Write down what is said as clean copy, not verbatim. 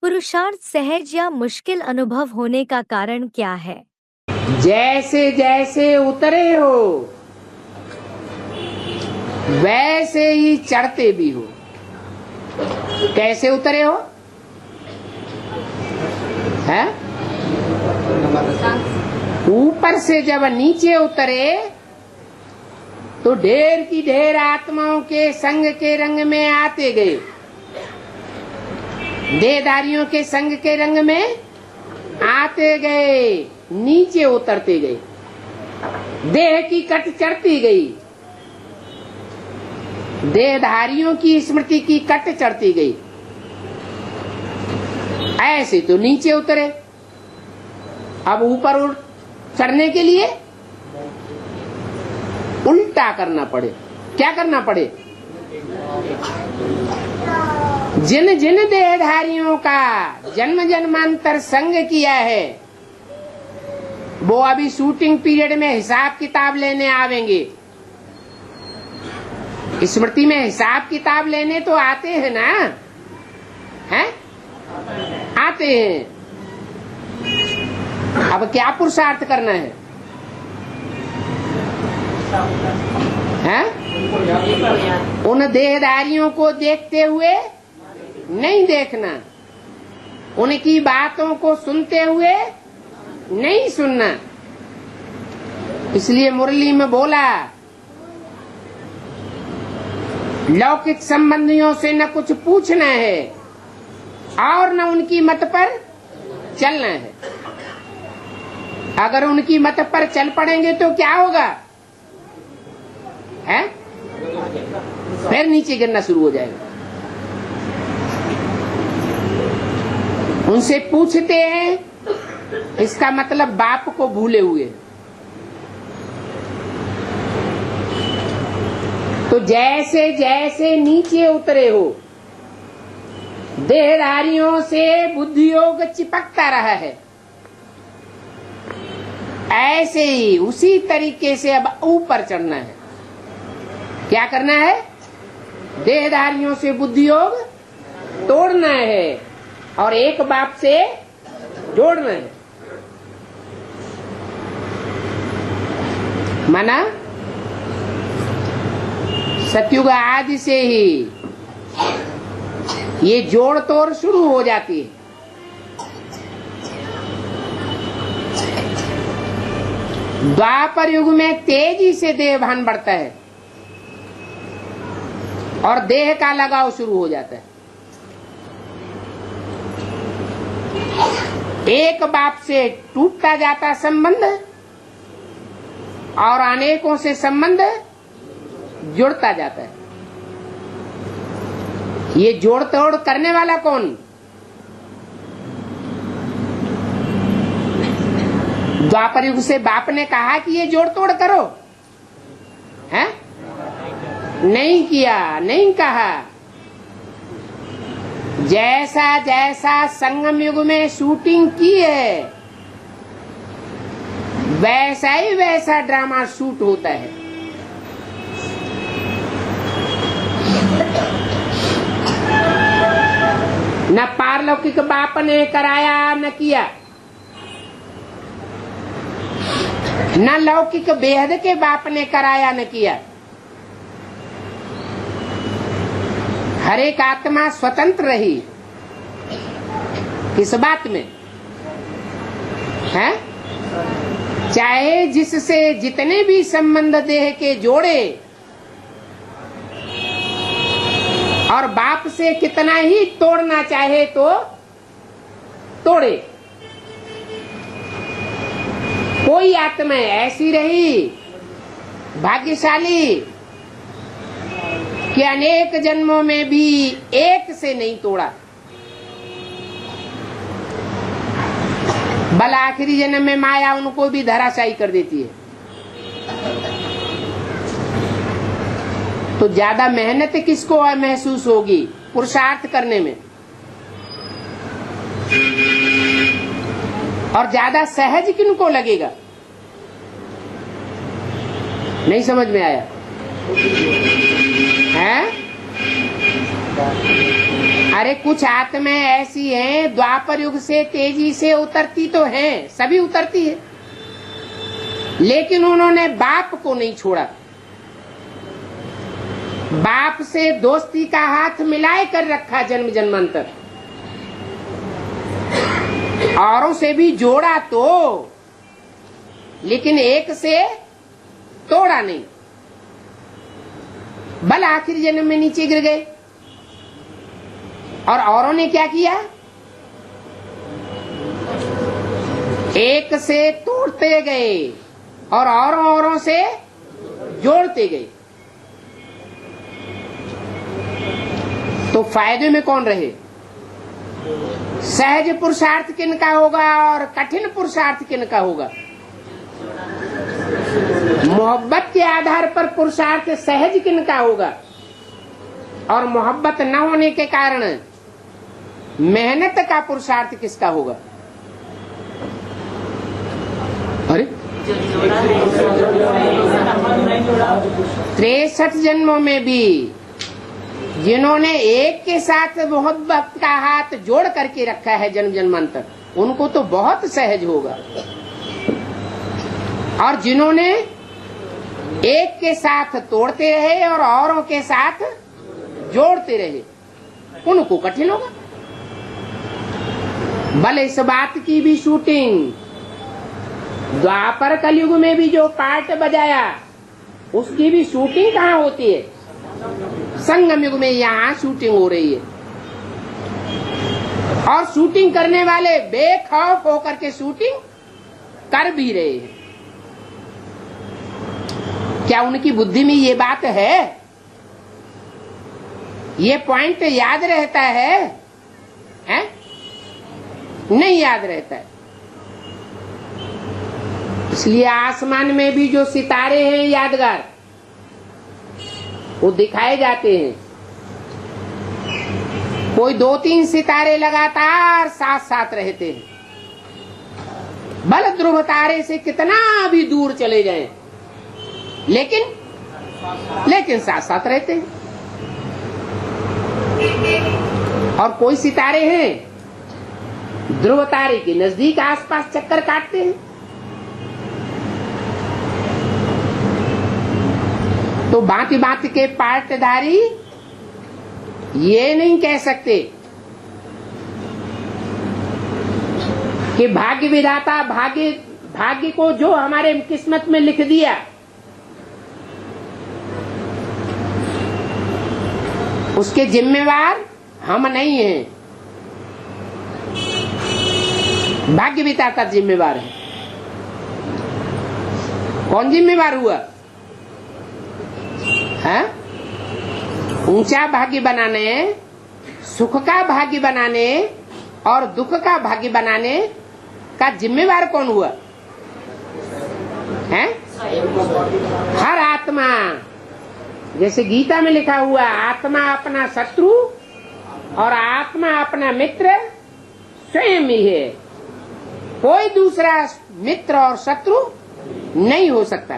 पुरुषार्थ सहज या मुश्किल अनुभव होने का कारण क्या है? जैसे जैसे उतरे हो वैसे ही चढ़ते भी हो। कैसे उतरे हो? हैं? ऊपर से जब नीचे उतरे तो ढेर की ढेर आत्माओं के संग के रंग में आते गए, देहधारियों के संग के रंग में आते गए, नीचे उतरते गए, देह की कट चढ़ती गई, देहधारियों की स्मृति की कट चढ़ती गई। ऐसे तो नीचे उतरे, अब ऊपर चढ़ने के लिए उल्टा करना पड़े। क्या करना पड़े? जिन जिन देहधारियों का जन्म जन्मांतर संग किया है वो अभी शूटिंग पीरियड में हिसाब किताब लेने आवेंगे। स्मृति में हिसाब किताब लेने तो आते हैं ना, हैं? आते हैं। अब क्या पुरुषार्थ करना है? हैं? उन देहधारियों को देखते हुए नहीं देखना, उनकी बातों को सुनते हुए नहीं सुनना। इसलिए मुरली में बोला, लौकिक संबंधियों से न कुछ पूछना है और न उनकी मत पर चलना है। अगर उनकी मत पर चल पड़ेंगे तो क्या होगा? है? फिर नीचे गिरना शुरू हो जाएगा। उनसे पूछते हैं इसका मतलब बाप को भूले हुए। तो जैसे जैसे नीचे उतरे हो देहधारियों से बुद्धि योग चिपकता रहा है, ऐसे ही उसी तरीके से अब ऊपर चढ़ना है। क्या करना है? देहधारियों से बुद्धि योग तोड़ना है और एक बाप से जोड़ना है। माना सतयुग आदि से ही ये जोड़ तोड़ शुरू हो जाती है। द्वापर युग में तेजी से देह भान बढ़ता है और देह का लगाव शुरू हो जाता है। एक बाप से टूटता जाता संबंध और अनेकों से संबंध जुड़ता जाता है। ये जोड़ तोड़ करने वाला कौन? द्वापर युग से बाप ने कहा कि ये जोड़ तोड़ करो, है? नहीं किया, नहीं कहा। जैसा जैसा संगम युग में शूटिंग की है वैसा ही वैसा ड्रामा शूट होता है। न पारलौकिक बाप ने कराया न किया, न लौकिक बेहद के बाप ने कराया न किया। हर एक आत्मा स्वतंत्र रही। किस बात में? है? चाहे जिससे जितने भी संबंध देह के जोड़े और बाप से कितना ही तोड़ना चाहे तो तोड़े। कोई आत्मा ऐसी रही भाग्यशाली कि अनेक जन्मों में भी एक से नहीं तोड़ा, बल आखिरी जन्म में माया उनको भी धराशायी कर देती है। तो ज्यादा मेहनत किसको महसूस होगी पुरुषार्थ करने में, और ज्यादा सहज किनको लगेगा? नहीं समझ में आया है? अरे कुछ आत्माएं ऐसी हैं द्वापर युग से तेजी से उतरती तो हैं, सभी उतरती है, लेकिन उन्होंने बाप को नहीं छोड़ा। बाप से दोस्ती का हाथ मिलाए कर रखा जन्म जन्मांतर, औरों से भी जोड़ा तो, लेकिन एक से तोड़ा नहीं। बल आखिरी जन्म में नीचे गिर गए और औरों ने क्या किया, एक से तोड़ते गए और औरों से जोड़ते गए। तो फायदे में कौन रहे? सहज पुरुषार्थ किनका होगा और कठिन पुरुषार्थ किनका होगा? मोहब्बत के आधार पर पुरुषार्थ सहज किनका होगा और मोहब्बत न होने के कारण मेहनत का पुरुषार्थ किसका होगा? अरे 63 जन्मों में भी जिन्होंने एक के साथ मोहब्बत का हाथ जोड़ करके रखा है जन्म जन्मांतर, उनको तो बहुत सहज होगा, और जिन्होंने एक के साथ तोड़ते रहे और औरों के साथ जोड़ते रहे, उनको कठिन होगा। भले इस बात की भी शूटिंग द्वापर कलयुग में भी जो पार्ट बजाया उसकी भी शूटिंग कहाँ होती है? संगम युग में यहाँ शूटिंग हो रही है, और शूटिंग करने वाले बेखौफ होकर के शूटिंग कर भी रहे हैं। क्या उनकी बुद्धि में ये बात है? ये पॉइंट याद रहता है? हैं? नहीं याद रहता है। इसलिए आसमान में भी जो सितारे हैं यादगार, वो दिखाए जाते हैं। कोई 2-3 सितारे लगातार साथ साथ रहते हैं, भले ध्रुव तारे से कितना भी दूर चले जाएं, लेकिन साथ साथ रहते हैं। और कोई सितारे हैं ध्रुव तारे के नजदीक आसपास चक्कर काटते हैं। तो भांति भांति के पार्टधारी ये नहीं कह सकते कि भाग्य विधाता भाग्य को जो हमारे किस्मत में लिख दिया उसके जिम्मेवार हम नहीं हैं। भाग्य विधाता जिम्मेवार है। कौन जिम्मेवार हुआ? है ऊंचा भाग्य बनाने, सुख का भाग्य बनाने और दुख का भाग्य बनाने का जिम्मेवार कौन हुआ? है हर आत्मा। जैसे गीता में लिखा हुआ, आत्मा अपना शत्रु और आत्मा अपना मित्र स्वयं ही है। कोई दूसरा मित्र और शत्रु नहीं हो सकता।